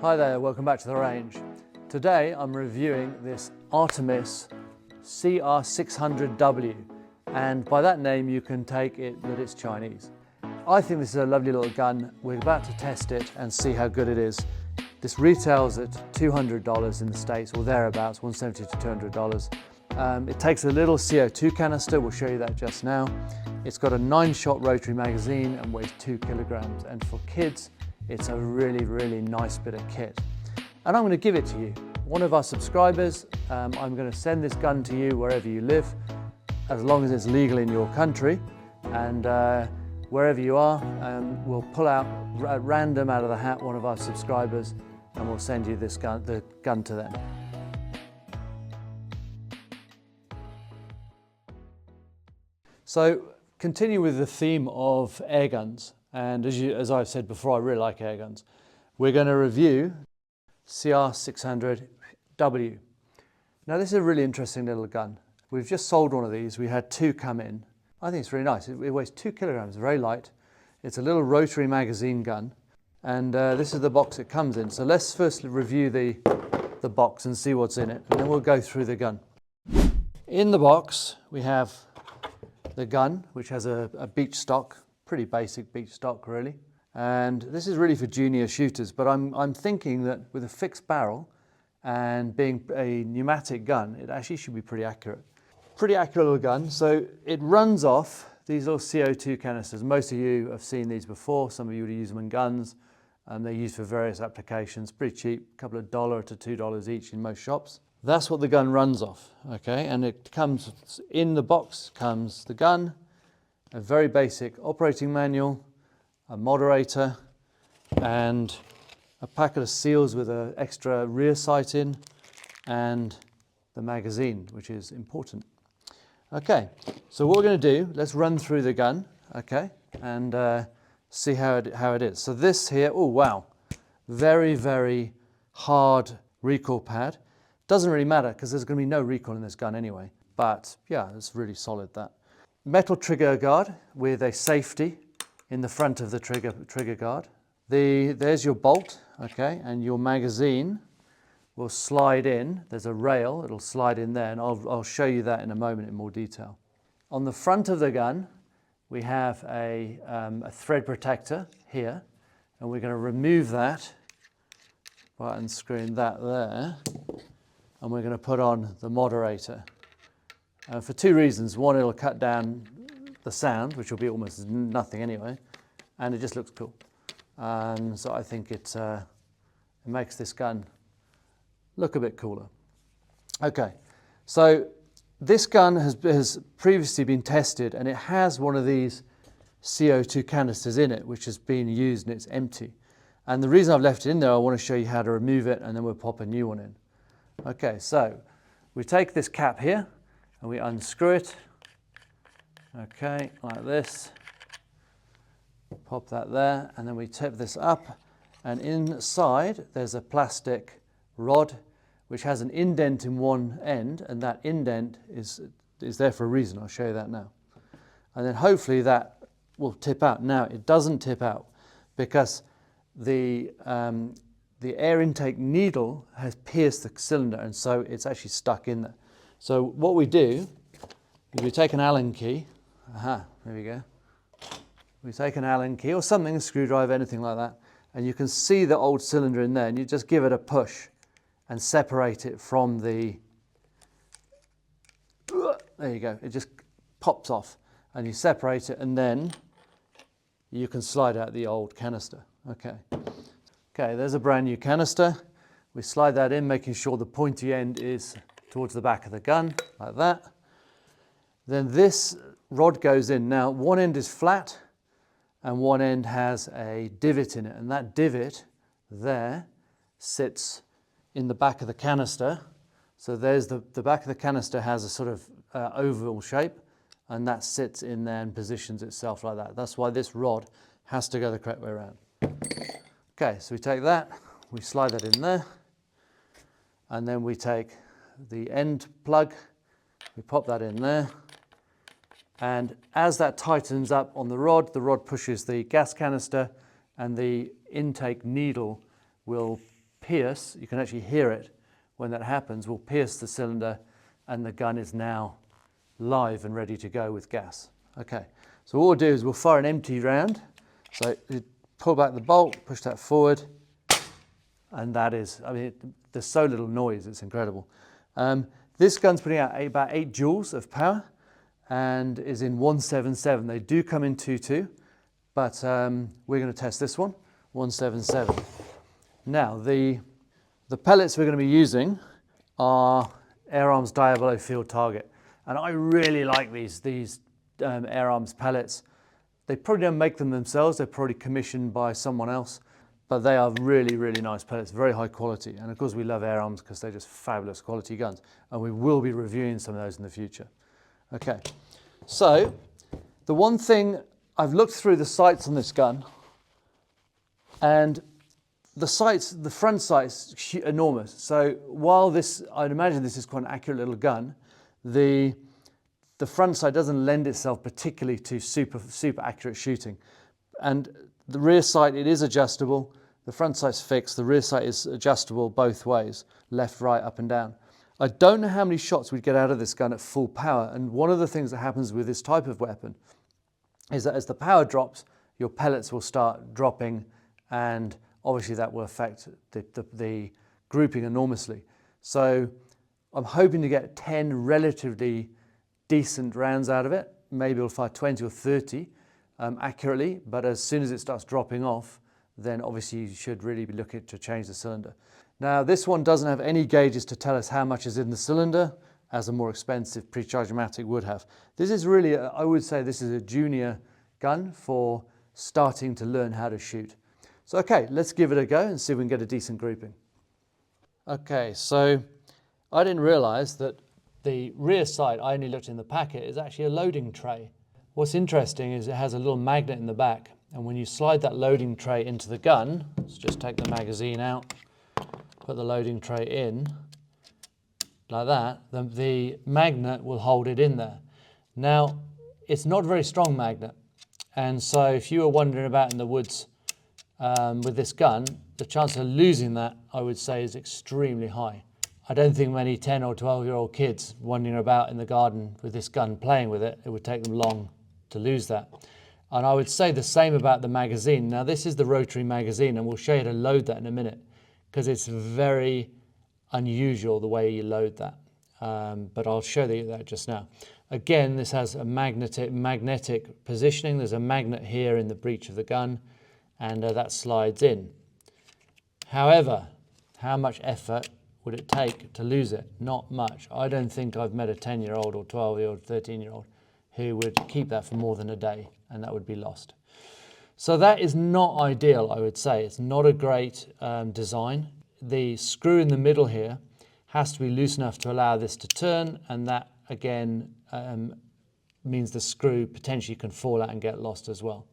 Hi there, welcome back to the range. Today I'm reviewing this Artemis CR600W, and by that name you can take it that it's Chinese. I think this is a lovely little gun. We're about to test it and see how good it is. This retails at $200 in the States, or thereabouts, $170 to $200. It takes a little CO2 canister, we'll show you that just now. It's got a 9-shot rotary magazine and weighs 2 kilograms, and for kids it's a really nice bit of kit. And I'm going to give it to you. One of our subscribers, I'm going to send this gun to you wherever you live, as long as it's legal in your country. And wherever you are, we'll pull out at random out of the hat one of our subscribers, and we'll send you this gun, the gun to them. So continue with the theme of air guns. And as I've said before, I really like air guns. We're going to review CR600W. Now this is a really interesting little gun. We've just sold one of these. We had 2 come in. I think it's really nice. It weighs 2 kilograms, very light. It's a little rotary magazine gun. And this is the box it comes in. So let's first review the box and see what's in it. And then we'll go through the gun. In the box, we have the gun, which has a beach stock. Pretty basic beach stock, really. And this is really for junior shooters, but I'm thinking that with a fixed barrel and being a pneumatic gun, it actually should be pretty accurate. Pretty accurate little gun. So it runs off these little CO2 canisters. Most of you have seen these before. Some of you would use them in guns. They're used for various applications. Pretty cheap, a couple of $1 to $2 each in most shops. That's what the gun runs off, okay? And it comes, in the box comes the gun, a very basic operating manual, a moderator, and a packet of seals with an extra rear sight in, and the magazine, which is important. Okay, so what we're going to do, let's run through the gun, okay, and see how it is. So this here, oh wow, very hard recoil pad. Doesn't really matter because there's going to be no recoil in this gun anyway, but yeah, it's really solid, that. Metal trigger guard with a safety in the front of the trigger guard. There's your bolt, okay, and your magazine will slide in. There's a rail, it'll slide in there, and I'll show you that in a moment in more detail. On the front of the gun, we have a thread protector here, and we're going to remove that by unscrewing that there, and we're going to put on the moderator. For 2 reasons. One, it'll cut down the sound, which will be almost nothing anyway, and it just looks cool. So I think it makes this gun look a bit cooler. Okay, so this gun has previously been tested, and it has one of these CO2 canisters in it, which has been used and it's empty. And the reason I've left it in there, I want to show you how to remove it, and then we'll pop a new one in. Okay, so we take this cap here, and we unscrew it, okay, like this, pop that there, and then we tip this up, and inside there's a plastic rod which has an indent in one end, and that indent is there for a reason. I'll show you that now. And then hopefully that will tip out. Now it doesn't tip out because the air intake needle has pierced the cylinder, and so it's actually stuck in there. So what we do is we take an Allen key, there we go. We take an Allen key or something, a screwdriver, anything like that, and you can see the old cylinder in there, and you just give it a push and separate it from the, there you go, it just pops off, and you separate it, and then you can slide out the old canister. Okay, there's a brand new canister. We slide that in, making sure the pointy end is towards the back of the gun, like that. Then this rod goes in. Now, one end is flat, and one end has a divot in it, and that divot there sits in the back of the canister. So there's the back of the canister has a sort of oval shape, and that sits in there and positions itself like that. That's why this rod has to go the correct way around. Okay, so we take that, we slide that in there, and then we take the end plug, we pop that in there, and as that tightens up on the rod pushes the gas canister, and the intake needle will pierce, you can actually hear it when that happens, will pierce the cylinder, and the gun is now live and ready to go with gas. Okay, so what we'll do is we'll fire an empty round. So you pull back the bolt, push that forward, and that is, I mean, there's so little noise, it's incredible. This gun's putting out about 8 joules of power and is in 177. They do come in 2.2, but we're going to test this one, 177. Now, the pellets we're going to be using are Air Arms Diablo Field Target, and I really like these Air Arms pellets. They probably don't make them themselves, they're probably commissioned by someone else, but they are really, really nice pellets, very high quality. And of course we love Air Arms because they're just fabulous quality guns, and we will be reviewing some of those in the future. Okay, so the one thing, I've looked through the sights on this gun, and the sights, the front sight's enormous. So while this, I'd imagine this is quite an accurate little gun, the front sight doesn't lend itself particularly to super accurate shooting. And the rear sight, it is adjustable. The front sight's fixed. The rear sight is adjustable both ways, left, right, up and down. I don't know how many shots we'd get out of this gun at full power. And one of the things that happens with this type of weapon is that as the power drops, your pellets will start dropping, and obviously that will affect the grouping enormously. So I'm hoping to get 10 relatively decent rounds out of it. Maybe we'll fire 20 or 30 accurately, but as soon as it starts dropping off, then obviously you should really be looking to change the cylinder. Now this one doesn't have any gauges to tell us how much is in the cylinder, as a more expensive pre-charge-o-matic would have. This is really, I would say this is a junior gun for starting to learn how to shoot. So okay, let's give it a go and see if we can get a decent grouping. Okay, so I didn't realize that the rear sight, I only looked in the packet, is actually a loading tray. What's interesting is it has a little magnet in the back, and when you slide that loading tray into the gun, let's just take the magazine out, put the loading tray in, like that, the magnet will hold it in there. Now, it's not a very strong magnet, and so if you were wandering about in the woods with this gun, the chance of losing that, I would say, is extremely high. I don't think many 10 or 12-year-old kids wandering about in the garden with this gun playing with it, it would take them long to lose that. And I would say the same about the magazine. Now this is the rotary magazine, and we'll show you how to load that in a minute, because it's very unusual the way you load that. But I'll show you that just now. Again, this has a magnetic positioning. There's a magnet here in the breech of the gun, and that slides in. However, how much effort would it take to lose it? Not much. I don't think I've met a 10-year-old or 12-year-old, 13-year-old who would keep that for more than a day, and that would be lost. So that is not ideal, I would say. It's not a great design. The screw in the middle here has to be loose enough to allow this to turn, and that again means the screw potentially can fall out and get lost as well.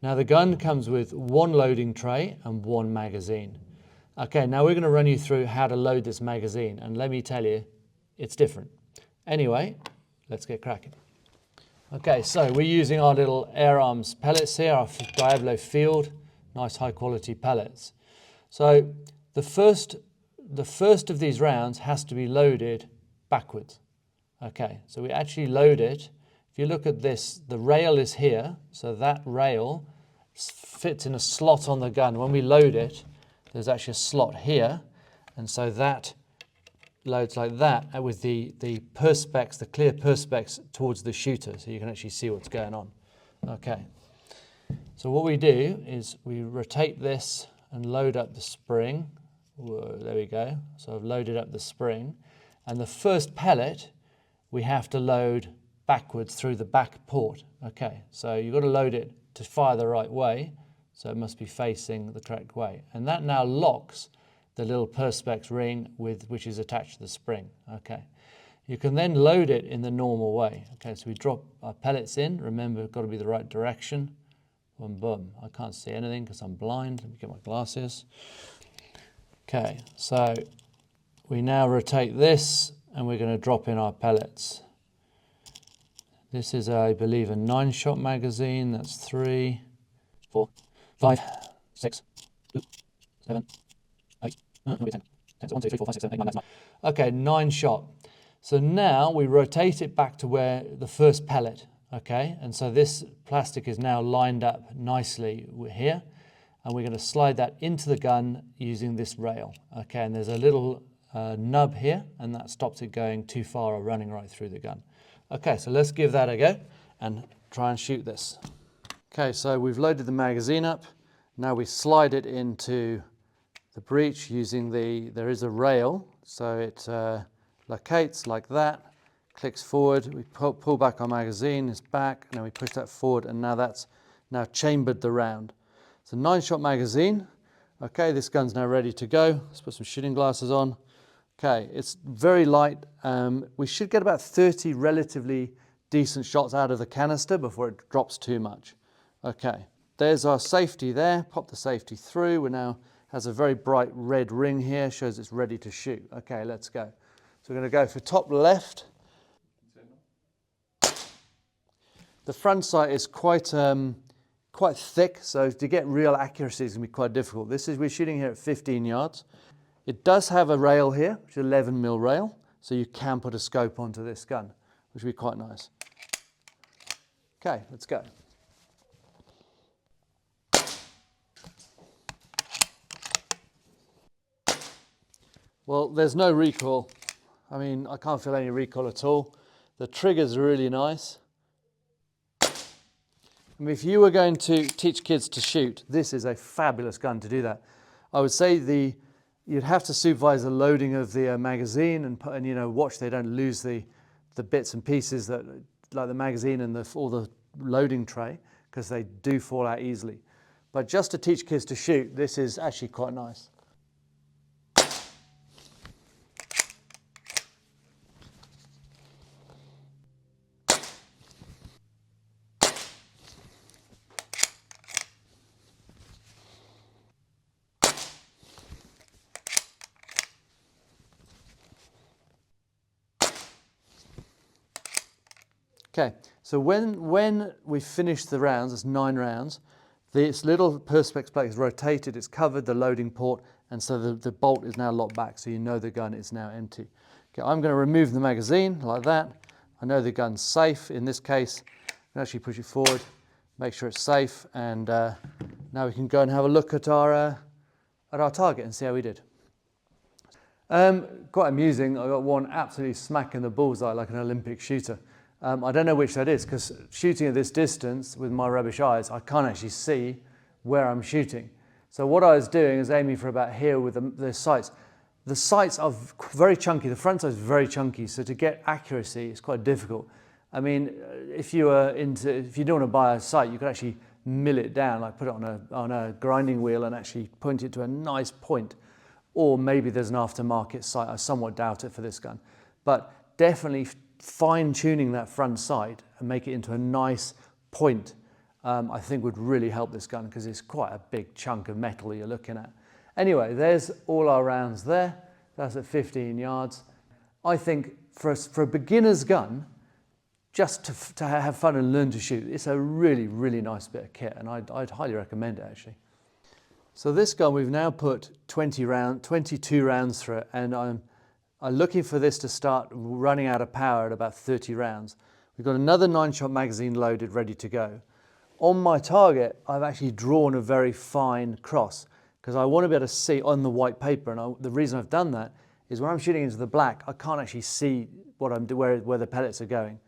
Now the gun comes with one loading tray and one magazine. Okay, now we're going to run you through how to load this magazine, and let me tell you, it's different. Anyway, let's get cracking. Okay, so we're using our little Air Arms pellets here, our Diablo Field, nice high quality pellets. So the first of these rounds has to be loaded backwards. Okay, so we actually load it. If you look at this, the rail is here, so that rail fits in a slot on the gun. When we load it, there's actually a slot here, and so that loads like that with the perspex, the clear perspex towards the shooter, so you can actually see what's going on. Okay, so what we do is we rotate this and load up the spring. Whoa, there we go. So I've loaded up the spring, and the first pellet we have to load backwards through the back port. Okay, so you've got to load it to fire the right way, so it must be facing the correct way, and that now locks the little perspex ring which is attached to the spring. Okay, you can then load it in the normal way. Okay, so we drop our pellets in. Remember, it's got to be the right direction. Boom, boom. I can't see anything because I'm blind. Let me get my glasses. Okay, so we now rotate this, and we're going to drop in our pellets. This is, I believe, a 9-shot magazine. That's 3, 4, 5, 6, 7, 8, Okay, 9 shot. So now we rotate it back to where the first pellet, okay? And so this plastic is now lined up nicely here. And we're going to slide that into the gun using this rail, okay? And there's a little nub here, and that stops it going too far or running right through the gun. Okay, so let's give that a go and try and shoot this. Okay, so we've loaded the magazine up. Now we slide it into the breech using there is a rail, so it locates like that, clicks forward, we pull back our magazine, it's back, and then we push that forward, and now that's now chambered the round. It's a 9-shot magazine. Okay, this gun's now ready to go. Let's put some shooting glasses on. Okay, it's very light. We should get about 30 relatively decent shots out of the canister before it drops too much. Okay, there's our safety there. Pop the safety through. We're now has a very bright red ring here, shows it's ready to shoot. Okay, let's go. So we're going to go for top left. The front sight is quite thick, so to get real accuracy is going to be quite difficult. We're shooting here at 15 yards. It does have a rail here, which is 11mm rail, so you can put a scope onto this gun, which would be quite nice. Okay, let's go. Well, there's no recoil. I mean, I can't feel any recoil at all. The trigger's really nice. I mean, if you were going to teach kids to shoot, this is a fabulous gun to do that. I would say you'd have to supervise the loading of the magazine and you know, watch they don't lose the bits and pieces that, like the magazine and all the loading tray, because they do fall out easily. But just to teach kids to shoot, this is actually quite nice. Okay, so when we finish the rounds, it's 9 rounds, this little perspex plate is rotated, it's covered the loading port, and so the bolt is now locked back, so you know the gun is now empty. Okay, I'm going to remove the magazine like that. I know the gun's safe. In this case, I can actually push it forward, make sure it's safe, and now we can go and have a look at our target and see how we did. Quite amusing, I got one absolutely smack in the bullseye like an Olympic shooter. I don't know which that is, because shooting at this distance with my rubbish eyes, I can't actually see where I'm shooting. So what I was doing is aiming for about here with the sights. The sights are very chunky, the front sight is very chunky, so to get accuracy is quite difficult. I mean, if you don't want to buy a sight, you could actually mill it down, like put it on a grinding wheel and actually point it to a nice point. Or maybe there's an aftermarket sight, I somewhat doubt it for this gun. But definitely fine-tuning that front sight and make it into a nice point, I think would really help this gun, because it's quite a big chunk of metal you're looking at. Anyway, there's all our rounds there. That's at 15 yards. I think for a beginner's gun, just to have fun and learn to shoot, it's a really, really nice bit of kit, and I'd highly recommend it actually. So this gun, we've now put 22 rounds through it, and I'm looking for this to start running out of power at about 30 rounds. We've got another 9-shot magazine loaded, ready to go. On my target, I've actually drawn a very fine cross, because I want to be able to see on the white paper, and the reason I've done that is when I'm shooting into the black, I can't actually see where the pellets are going.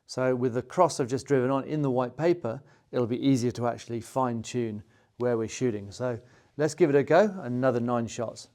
So with the cross I've just driven on in the white paper, it'll be easier to actually fine-tune where we're shooting. So let's give it a go, another 9 shots.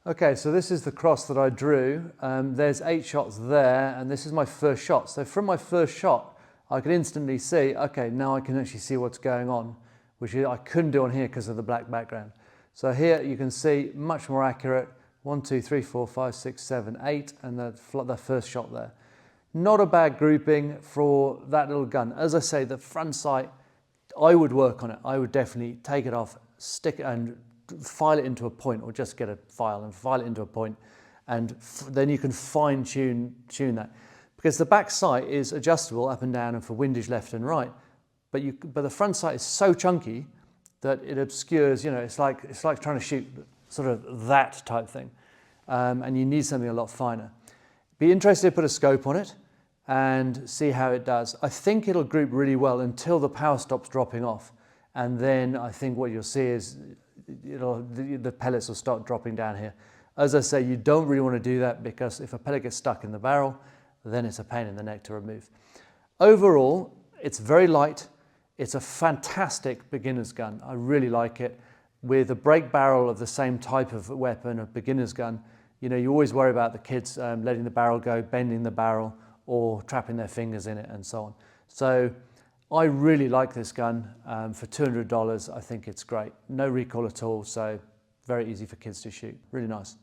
Okay, so this is the cross that I drew. There's 8 shots there, and this is my first shot. So from my first shot, I could instantly see, okay, now I can actually see what's going on, which I couldn't do on here because of the black background. So here you can see much more accurate, 1, 2, 3, 4, 5, 6, 7, 8, and the first shot there. Not a bad grouping for that little gun. As I say, the front sight, I would work on it. I would definitely take it off, stick it and file it into a point, or just get a file and file it into a point, and then you can fine tune that. Because the back sight is adjustable up and down and for windage left and right, but the front sight is so chunky that it obscures, you know, it's like trying to shoot sort of that type thing, and you need something a lot finer. Be interested to put a scope on it and see how it does. I think it'll group really well until the power stops dropping off, and then I think what you'll see is the pellets will start dropping down here. As I say, you don't really want to do that, because if a pellet gets stuck in the barrel, then it's a pain in the neck to remove. Overall, it's very light. It's a fantastic beginner's gun. I really like it. With a break barrel of the same type of weapon, a beginner's gun, you know, you always worry about the kids letting the barrel go, bending the barrel, or trapping their fingers in it and so on. So I really like this gun. For $200, I think it's great. No recoil at all, so very easy for kids to shoot. Really nice.